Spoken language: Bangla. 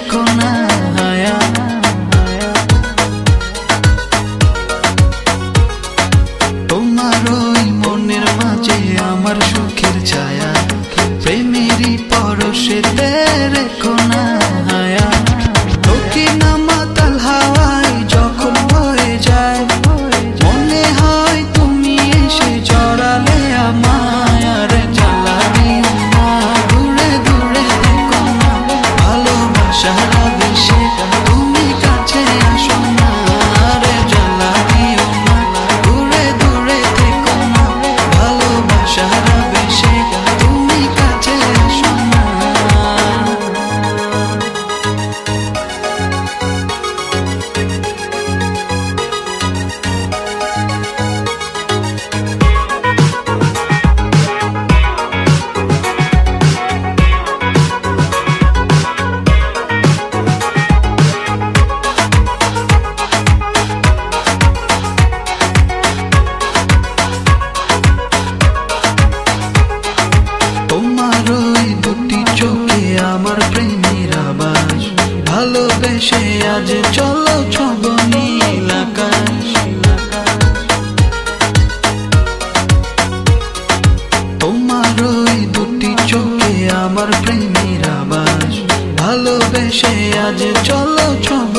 রেখো না হায়া। তোমার ওই মনের মাঝে আমার সুখের ছায়া, প্রেমেরই পরশেতে রেখো না হায়া। দক্ষিণা মাতাল হাওয়ায় যখন বয়ে যায়, মনে হয় তুমি এসে জড়ালে আমায়। আরে জ্বালানিও না, দূরে দূরে থেকো না, ভালোবাসার আবেশে তুমি কাছে আসো না। আরে জ্বালানিও না, দূরে দূরে থেকো না, ভালোবাসার আবেশে তুমি কাছে আসো না। তোমার ওই দুটি চোখে আমার প্রেমের আবাস, ভালোবেসে আজ চলো ছব নীল আকাশ। তোমার ওই দুটি চোখে আমার প্রেমের আবাস, ভালোবেসে আজ চলো ছব